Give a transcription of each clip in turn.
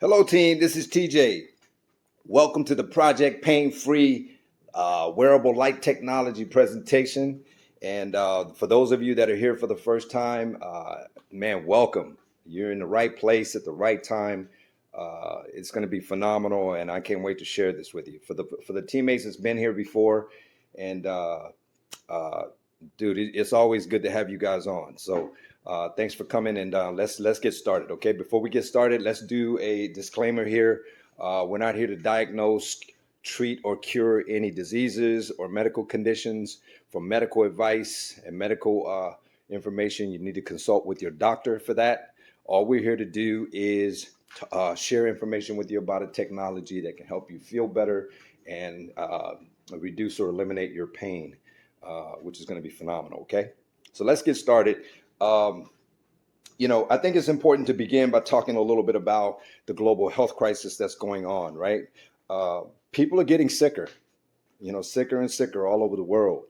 Hello, team. This is TJ. Welcome to the Project Pain Free Wearable Light Technology presentation. And for those of you that are here for the first time, man, welcome. You're in the right place at the right time. It's going to be phenomenal, and I can't wait to share this with you. For the teammates that's been here before, and uh, dude, it's always good to have you guys on. So thanks for coming, and let's get started. Okay, before we get started, let's do a disclaimer here. We're not here to diagnose, treat, or cure any diseases or medical conditions. For medical advice and medical information, you need to consult with your doctor for that. All we're here to do is share information with you about a technology that can help you feel better and reduce or eliminate your pain, which is going to be phenomenal. Okay, so let's get started. Um, I think it's important to begin by talking a little bit about the global health crisis that's going on, right? Uh, People are getting sicker, sicker and sicker all over the world.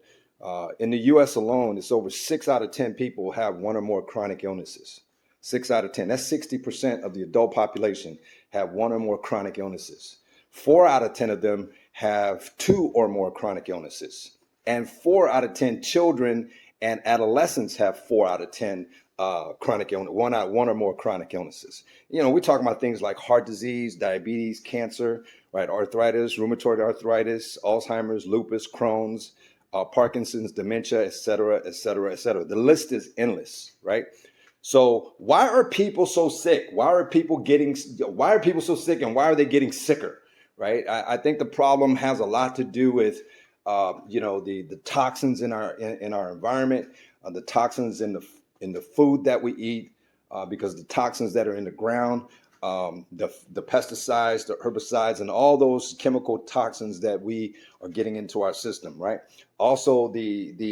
In the US alone, it's over 6 out of 10 people have one or more chronic illnesses. 6 out of 10. That's 60% of the adult population have one or more chronic illnesses. 4 out of 10 of them have two or more chronic illnesses. And 4 out of 10 children and adolescents have 4 out of 10 chronic illness, one or more chronic illnesses. We're talking about things like heart disease, diabetes, cancer, right? Arthritis, rheumatoid arthritis, Alzheimer's, lupus, Crohn's, Parkinson's, dementia, et cetera, et cetera, et cetera. The list is endless, right? So why are people so sick? Why are people so sick, and why are they getting sicker? Right? I think the problem has a lot to do with the toxins in our environment, the toxins in the food that we eat, because the toxins that are in the ground, the pesticides, the herbicides, and all those chemical toxins that we are getting into our system, right? Also, the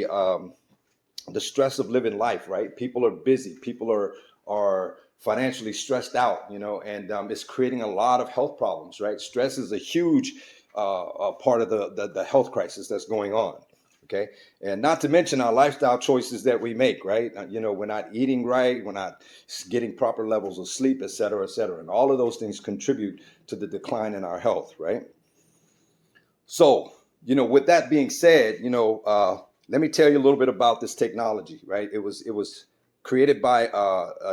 stress of living life, right? People are busy. People are financially stressed out, and it's creating a lot of health problems, right? Stress is a huge part of the health crisis that's going on. Okay, and not to mention our lifestyle choices that we make, right? We're not eating right, we're not getting proper levels of sleep, et cetera, and all of those things contribute to the decline in our health, right? So, with that being said, let me tell you a little bit about this technology, right? It was created by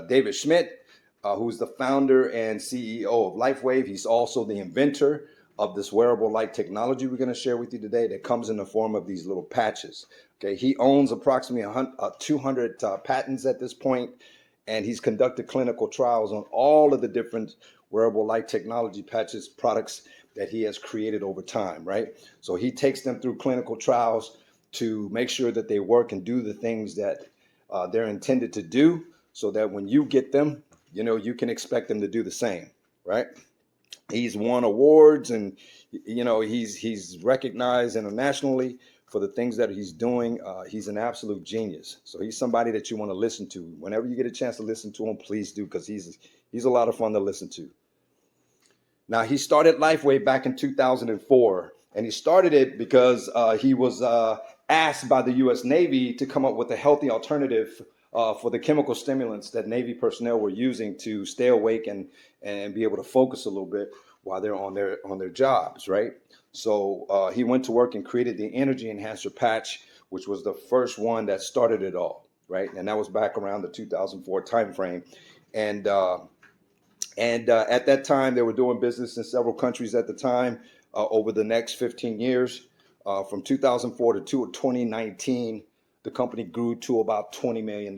David Schmidt, who's the founder and CEO of LifeWave. He's also the inventor of this wearable light technology we're going to share with you today that comes in the form of these little patches. Okay, he owns approximately 200 patents at this point, and he's conducted clinical trials on all of the different wearable light technology patches products that he has created over time, right? So he takes them through clinical trials to make sure that they work and do the things that they're intended to do, so that when you get them, you can expect them to do the same, right? He's won awards, and he's recognized internationally for the things that he's doing. He's an absolute genius. So he's somebody that you want to listen to. Whenever you get a chance to listen to him, please do, because he's a lot of fun to listen to. Now, he started LifeWave back in 2004, and he started it because he was asked by the U.S. Navy to come up with a healthy alternative for the chemical stimulants that Navy personnel were using to stay awake and be able to focus a little bit while they're on their jobs, right? So he went to work and created the Energy Enhancer patch, which was the first one that started it all, right? And that was back around the 2004 timeframe, and at that time, they were doing business in several countries at the time. Over the next 15 years, from 2004 to 2019, the company grew to about $20 million.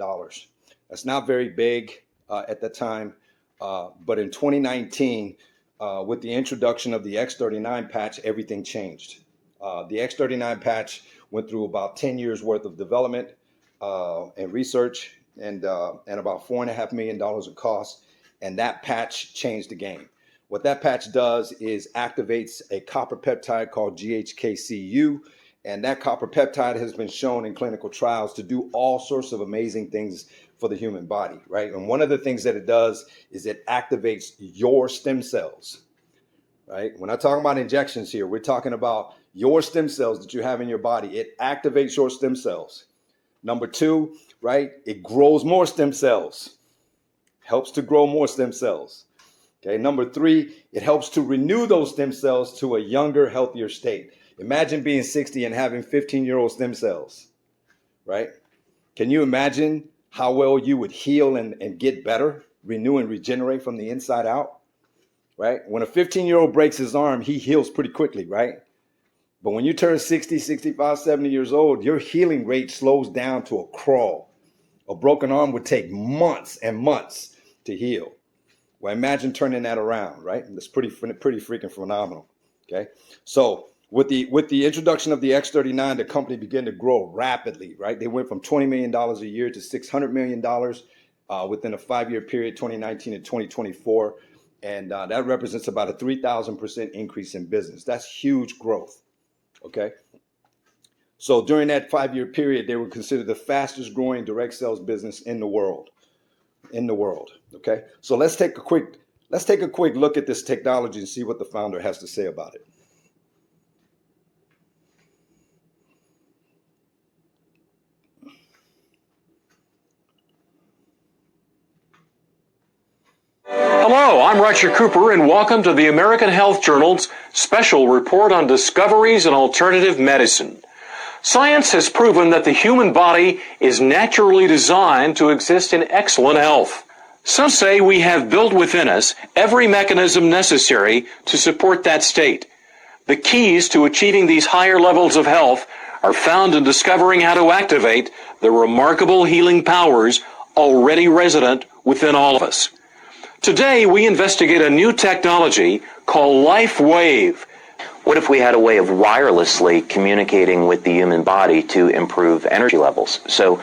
That's not very big at that time, but in 2019, with the introduction of the X39 patch, everything changed. The X39 patch went through about 10 years worth of development and research, and about $4.5 million of cost. And that patch changed the game. What that patch does is activates a copper peptide called GHKCU, and that copper peptide has been shown in clinical trials to do all sorts of amazing things for the human body, right? And one of the things that it does is it activates your stem cells, right? We're not talking about injections here. We're talking about your stem cells that you have in your body. It activates your stem cells. Number two, right? It grows more stem cells. Helps to grow more stem cells. Okay, number three, it helps to renew those stem cells to a younger, healthier state. Imagine being 60 and having 15-year-old stem cells, right? Can you imagine how well you would heal and get better, renew and regenerate from the inside out, right? When a 15-year-old breaks his arm, he heals pretty quickly, right? But when you turn 60, 65, 70 years old, your healing rate slows down to a crawl. A broken arm would take months and months to heal. Well, imagine turning that around, right? That's pretty freaking phenomenal. Okay, so with the introduction of the X39, the company began to grow rapidly, right? They went from $20 million a year to $600 million within a 5-year period, 2019 and 2024, and that represents about a 3,000% increase in business. That's huge growth. Okay, so during that 5-year period, they were considered the fastest growing direct sales business in the world. Okay, so let's take a quick look at this technology and see what the founder has to say about it. Hello, I'm Roger Cooper, and welcome to the American Health Journal's special report on discoveries in alternative medicine. Science has proven that the human body is naturally designed to exist in excellent health. Some say we have built within us every mechanism necessary to support that state. The keys to achieving these higher levels of health are found in discovering how to activate the remarkable healing powers already resident within all of us. Today, we investigate a new technology called LifeWave. What if we had a way of wirelessly communicating with the human body to improve energy levels? So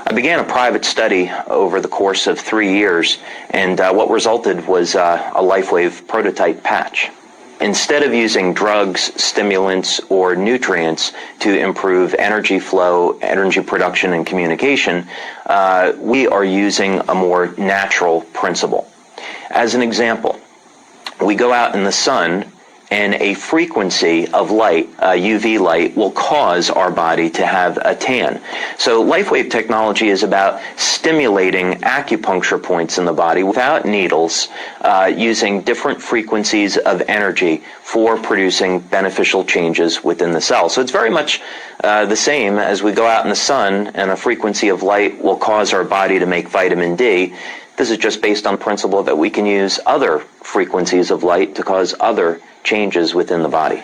I began a private study over the course of 3 years, and what resulted was a LifeWave prototype patch. Instead of using drugs, stimulants, or nutrients to improve energy flow, energy production, and communication, we are using a more natural principle. As an example, we go out in the sun, and a frequency of light, UV light, will cause our body to have a tan. So LifeWave technology is about stimulating acupuncture points in the body without needles, using different frequencies of energy for producing beneficial changes within the cell. So it's very much the same as we go out in the sun, and a frequency of light will cause our body to make vitamin D. This is just based on the principle that we can use other frequencies of light to cause other changes within the body.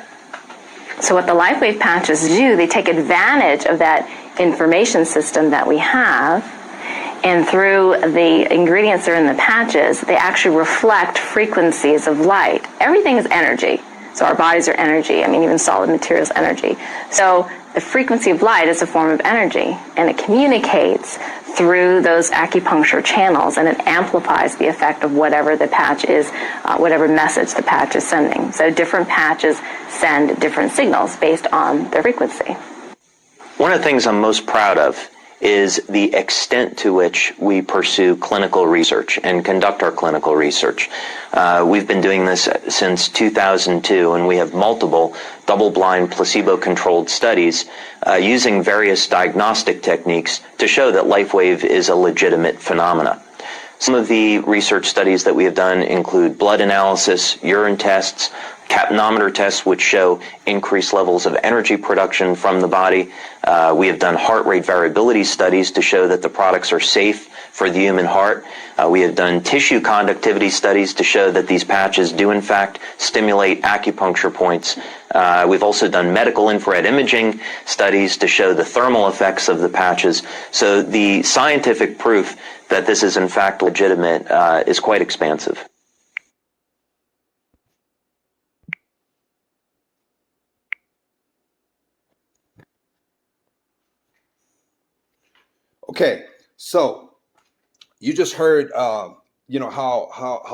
So what the LifeWave patches do, they take advantage of that information system that we have, and through the ingredients that are in the patches, they actually reflect frequencies of light. Everything is energy. So our bodies are energy. I mean, even solid materials, energy. So the frequency of light is a form of energy, and it communicates through those acupuncture channels, and it amplifies the effect of whatever the patch is, whatever message the patch is sending. So different patches send different signals based on their frequency. One of the things I'm most proud of is the extent to which we pursue clinical research and conduct our clinical research. We've been doing this since 2002, and we have multiple double-blind, placebo-controlled studies using various diagnostic techniques to show that LifeWave is a legitimate phenomena. Some of the research studies that we have done include blood analysis, urine tests, capnometer tests, which show increased levels of energy production from the body. We have done heart rate variability studies to show that the products are safe for the human heart. We have done tissue conductivity studies to show that these patches do in fact stimulate acupuncture points. We've also done medical infrared imaging studies to show the thermal effects of the patches. So the scientific proof that this is in fact legitimate is quite expansive. Okay, so you just heard, how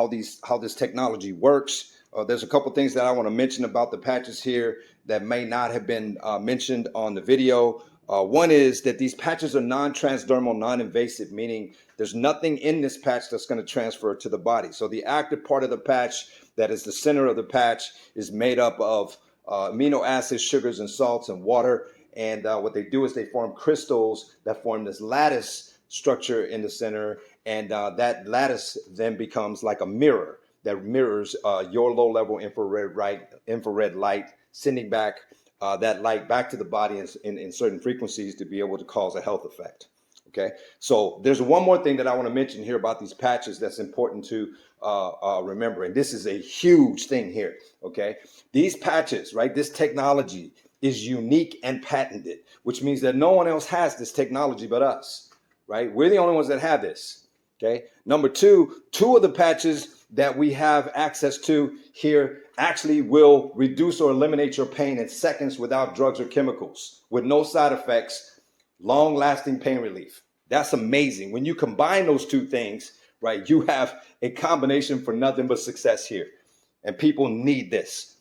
this technology works. There's a couple things that I want to mention about the patches here that may not have been mentioned on the video. One is that these patches are non-transdermal, non-invasive, meaning there's nothing in this patch that's going to transfer to the body. So the active part of the patch, that is the center of the patch, is made up of amino acids, sugars, and salts, and water. And what they do is they form crystals that form this lattice structure in the center. And that lattice then becomes like a mirror that mirrors your low level infrared light, sending back that light back to the body in certain frequencies to be able to cause a health effect. Okay, so there's one more thing that I want to mention here about these patches that's important to remember, and this is a huge thing here. Okay, these patches, right? This technology is unique and patented, which means that no one else has this technology but us, right? We're the only ones that have this. Okay. Number two of the patches that we have access to here actually will reduce or eliminate your pain in seconds without drugs or chemicals, with no side effects, long lasting pain relief. That's amazing. When you combine those two things, right, you have a combination for nothing but success here. And people need this.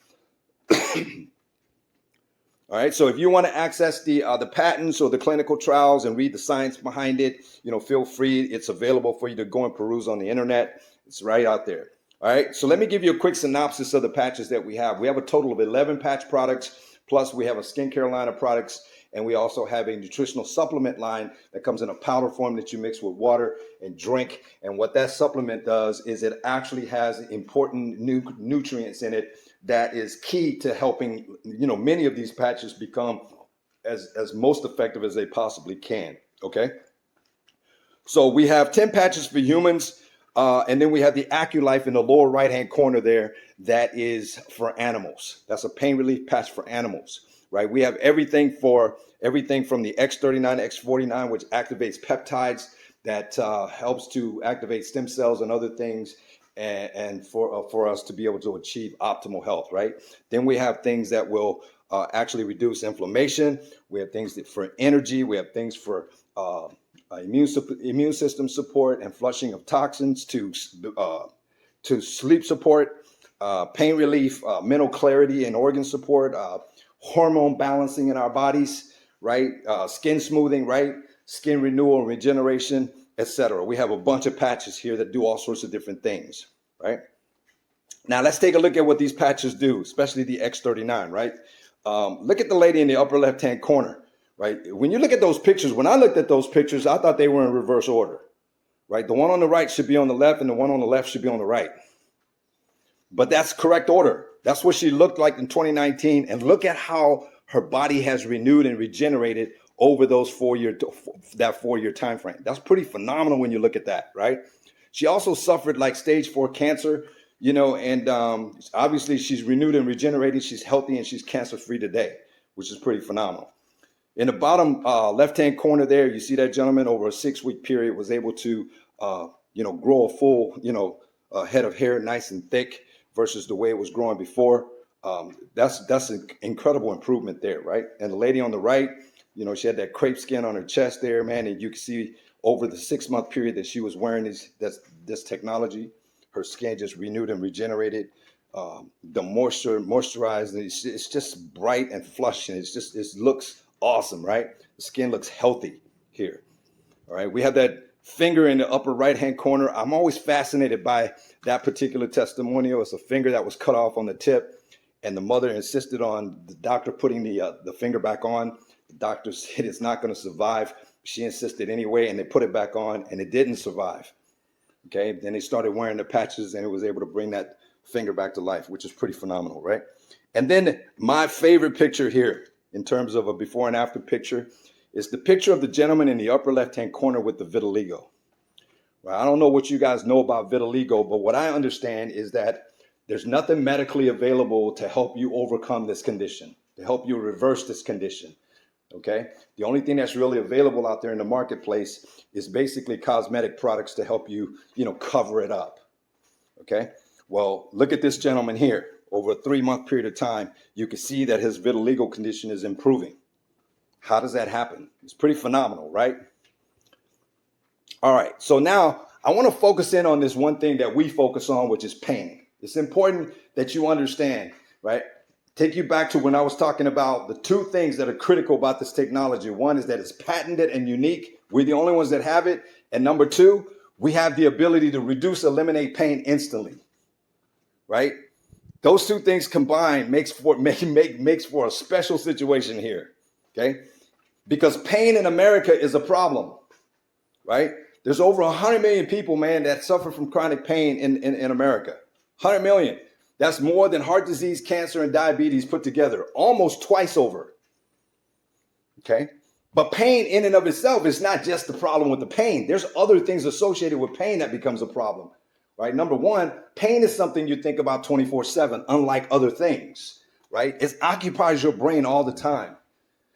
All right, so if you want to access the patents or the clinical trials and read the science behind it, feel free. It's available for you to go and peruse on the internet. It's right out there. All right, so let me give you a quick synopsis of the patches that we have. We have a total of 11 patch products, plus we have a skincare line of products, and we also have a nutritional supplement line that comes in a powder form that you mix with water and drink. And what that supplement does is it actually has important nutrients in it that is key to helping, many of these patches become as most effective as they possibly can. Okay. So we have 10 patches for humans. And then we have the AccuLife in the lower right-hand corner there. That is for animals. That's a pain relief patch for animals, right? We have everything from the X39, X49, which activates peptides that helps to activate stem cells and other things, and for us to be able to achieve optimal health, right? Then we have things that will actually reduce inflammation. We have things for energy. We have things for immune system support and flushing of toxins, to sleep support, pain relief, mental clarity and organ support, hormone balancing in our bodies, right? Skin smoothing, right? Skin renewal and regeneration, etc. We have a bunch of patches here that do all sorts of different things, right? Now let's take a look at what these patches do, especially the X39, right? Look at the lady in the upper left-hand corner. Right. When you look at those pictures, when I looked at those pictures, I thought they were in reverse order. Right. The one on the right should be on the left and the one on the left should be on the right. But that's correct order. That's what she looked like in 2019. And look at how her body has renewed and regenerated over those 4-year time frame. That's pretty phenomenal when you look at that. Right. She also suffered like stage 4 cancer, and obviously she's renewed and regenerated. She's healthy and she's cancer free today, which is pretty phenomenal. In the bottom left-hand corner there, you see that gentleman over a 6-week period was able to, grow a full, head of hair, nice and thick, versus the way it was growing before. That's an incredible improvement there, right? And the lady on the right, she had that crepe skin on her chest there, man, and you can see over the 6-month period that she was wearing this technology, her skin just renewed and regenerated. The moisturized, it's just bright and flush, and it looks awesome, right? The skin looks healthy here. All right. We have that finger in the upper right-hand corner. I'm always fascinated by that particular testimonial. It's a finger that was cut off on the tip, and the mother insisted on the doctor putting the finger back on. The doctor said it's not going to survive. She insisted anyway, and they put it back on, and it didn't survive. Okay. Then they started wearing the patches, and it was able to bring that finger back to life, which is pretty phenomenal, right? And then my favorite picture here, in terms of a before and after picture, is the picture of the gentleman in the upper left-hand corner with the vitiligo. Well, I don't know what you guys know about vitiligo, but what I understand is that there's nothing medically available to help you overcome this condition, to help you reverse this condition. Okay? The only thing that's really available out there in the marketplace is basically cosmetic products to help you, cover it up. Okay? Well, look at this gentleman here. Over a 3-month period of time, you can see that his vitiligo condition is improving. How does that happen? It's pretty phenomenal, right? All right. So now I want to focus in on this one thing that we focus on, which is pain. It's important that you understand, right? Take you back to when I was talking about the 2 things that are critical about this technology. One is that it's patented and unique. We're the only ones that have it. And number 2, we have the ability to eliminate pain instantly, right? Those 2 things combined makes for a special situation here, okay? Because pain in America is a problem, right? There's over 100 million people, man, that suffer from chronic pain in America, 100 million. That's more than heart disease, cancer, and diabetes put together, almost twice over. Okay? But pain in and of itself is not just the problem with the pain. There's other things associated with pain that becomes a problem, right? Number one, pain is something you think about 24/7, unlike other things, right? It occupies your brain all the time.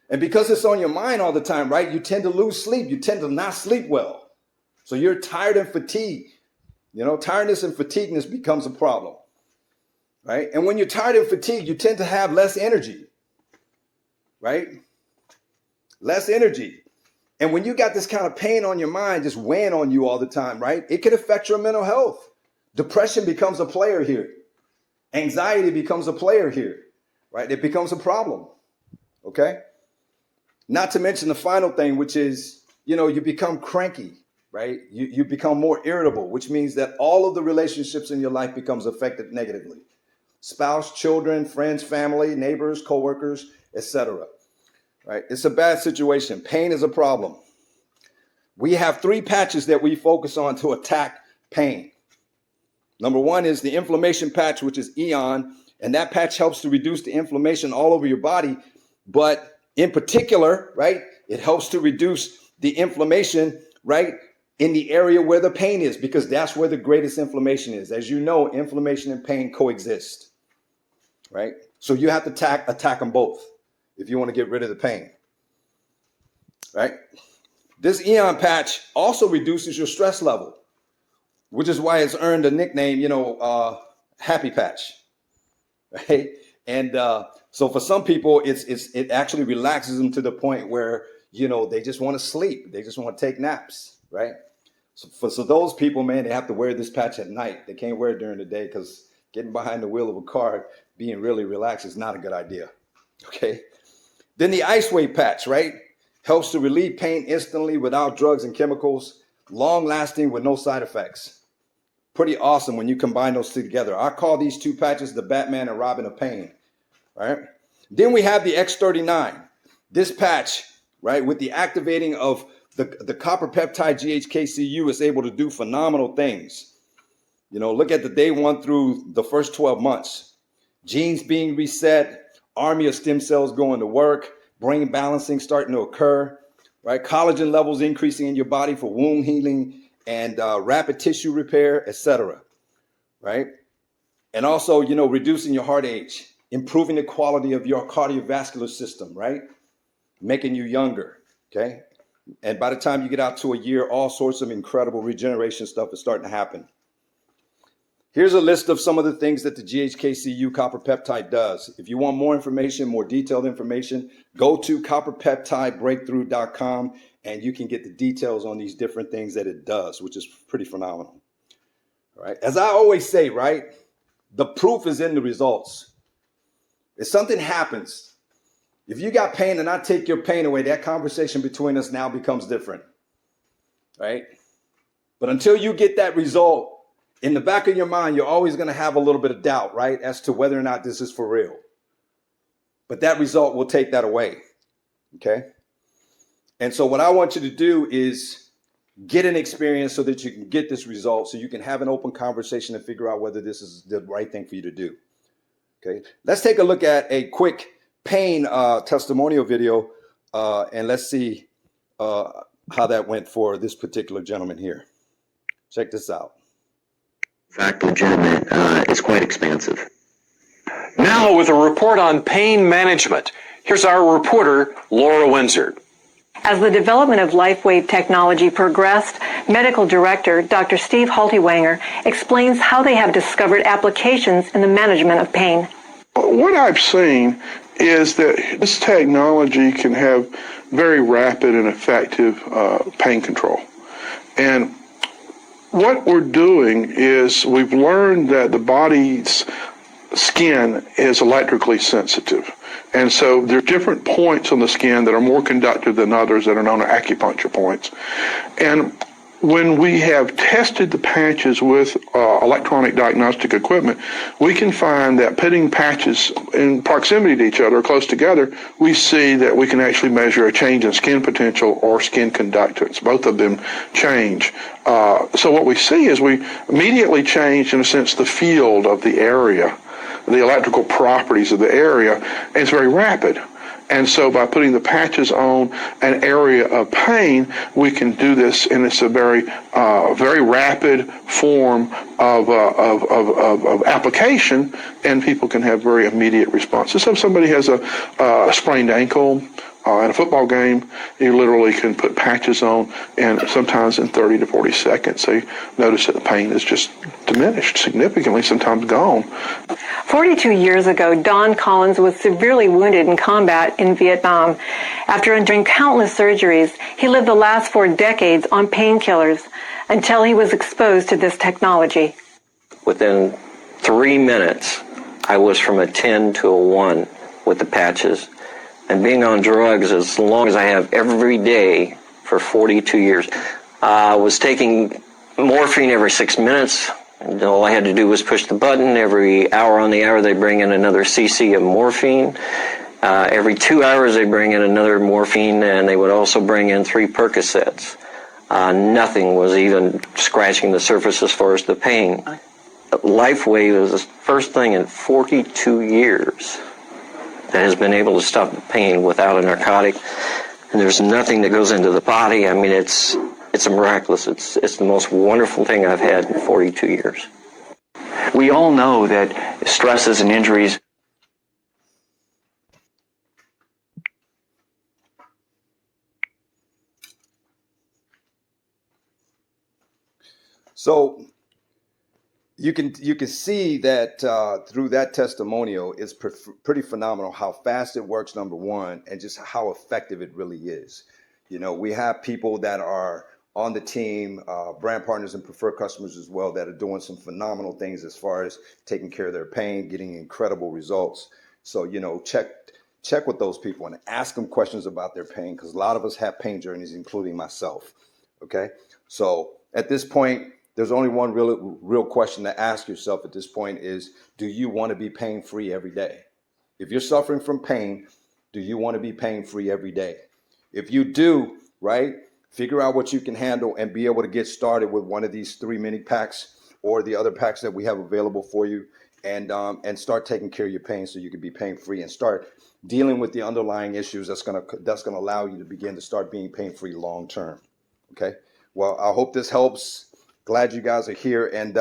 And because it's on your mind all the time, right, you tend to lose sleep. You tend to not sleep well. So you're tired and fatigued. You know, tiredness and fatigueness becomes a problem, right? And when you're tired and fatigued, you tend to have less energy, right? Less energy. And when you got this kind of pain on your mind just weighing on you all the time, right, it could affect your mental health. Depression becomes a player here. Anxiety becomes a player here, right? It becomes a problem, okay? Not to mention the final thing, which is, you know, you become cranky, right? You become more irritable, which means that all of the relationships in your life becomes affected negatively. Spouse, children, friends, family, neighbors, coworkers, etc. Right? It's a bad situation. Pain is a problem. We have 3 patches that we focus on to attack pain. Number 1 is the inflammation patch, which is EON, and that patch helps to reduce the inflammation all over your body, but in particular, right, it helps to reduce the inflammation, right, in the area where the pain is, because that's where the greatest inflammation is. As you know, inflammation and pain coexist, right? So you have to attack them both if you want to get rid of the pain, right? This EON patch also reduces your stress level, which is why it's earned a nickname, Happy Patch, right? And so for some people, it actually relaxes them to the point where, you know, they just want to sleep. They just want to take naps, right? So those people, man, they have to wear this patch at night. They can't wear it during the day because getting behind the wheel of a car, being really relaxed is not a good idea, okay? Then the Ice Wave patch, right? Helps to relieve pain instantly without drugs and chemicals, long lasting with no side effects. Pretty awesome when you combine those two together. I call these 2 patches the Batman and Robin of pain, right? Then we have the X39. This patch, right, with the activating of the copper peptide GHKCU is able to do phenomenal things. You know, look at the day 1 through the first 12 months. Genes being reset, army of stem cells going to work, brain balancing starting to occur, right? Collagen levels increasing in your body for wound healing and rapid tissue repair, etc., right? And also, you know, reducing your heart age, improving the quality of your cardiovascular system, right? Making you younger, okay? And by the time you get out to a year, all sorts of incredible regeneration stuff is starting to happen. Here's a list of some of the things that the GHKCU copper peptide does. If you want more information, more detailed information, go to copperpeptidebreakthrough.com and you can get the details on these different things that it does, which is pretty phenomenal. All right. As I always say, right, the proof is in the results. If something happens, if you got pain and I take your pain away, that conversation between us now becomes different, right? But until you get that result, in the back of your mind, you're always going to have a little bit of doubt, right, as to whether or not this is for real. But that result will take that away, okay? And so what I want you to do is get an experience so that you can get this result, so you can have an open conversation and figure out whether this is the right thing for you to do, okay? Let's take a look at a quick pain testimonial video, and let's see how that went for this particular gentleman here. Check this out. In fact, legitimate. It's quite expansive. Now with a report on pain management, here's our reporter, Laura Windsor. As the development of LifeWave technology progressed, Medical Director Dr. Steve Haltiwanger explains how they have discovered applications in the management of pain. What I've seen is that this technology can have very rapid and effective pain control. And what we're doing is we've learned that the body's skin is electrically sensitive. And so there are different points on the skin that are more conductive than others that are known as acupuncture points. And when we have tested the patches with electronic diagnostic equipment, we can find that putting patches in proximity to each other, close together, we see that we can actually measure a change in skin potential or skin conductance. Both of them change. So what we see is we immediately change, in a sense, the field of the area, the electrical properties of the area, and it's very rapid. And so by putting the patches on an area of pain, we can do this, and it's a very rapid form of application, and people can have very immediate responses. So if somebody has a sprained ankle in a football game, you literally can put patches on, and sometimes in 30 to 40 seconds, they notice that the pain is just diminished significantly, sometimes gone. 42 years ago, Don Collins was severely wounded in combat in Vietnam. After undergoing countless surgeries, he lived the last 4 decades on painkillers until he was exposed to this technology. Within 3 minutes, I was from a 10 to a 1 with the patches. And being on drugs as long as I have every day for 42 years, I was taking morphine every 6 minutes. And all I had to do was push the button. Every hour on the hour, they bring in another cc of morphine. Every 2 hours, they bring in another morphine, and they would also bring in 3 Percocets. Nothing was even scratching the surface as far as the pain. LifeWave is the first thing in 42 years that has been able to stop the pain without a narcotic. And there's nothing that goes into the body. I mean, it's a miraculous. It's the most wonderful thing I've had in 42 years. We all know that stresses and injuries. So you can see that through that testimonial, it's pretty phenomenal how fast it works, number one, and just how effective it really is. You know, we have people that are on the team, brand partners and preferred customers as well, that are doing some phenomenal things as far as taking care of their pain, getting incredible results. So, you know, check with those people and ask them questions about their pain, because a lot of us have pain journeys, including myself. Okay, so at this point, there's only one real question to ask yourself at this point is, do you want to be pain-free every day? If you're suffering from pain, do you want to be pain-free every day? If you do, right, figure out what you can handle and be able to get started with one of these 3 mini packs or the other packs that we have available for you, and start taking care of your pain so you can be pain-free and start dealing with the underlying issues that's gonna allow you to begin to start being pain-free long-term. Okay, well, I hope this helps. Glad you guys are here, and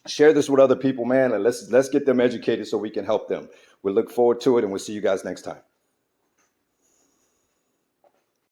share this with other people, man, and let's get them educated so we can help them. We look forward to it, and we'll see you guys next time.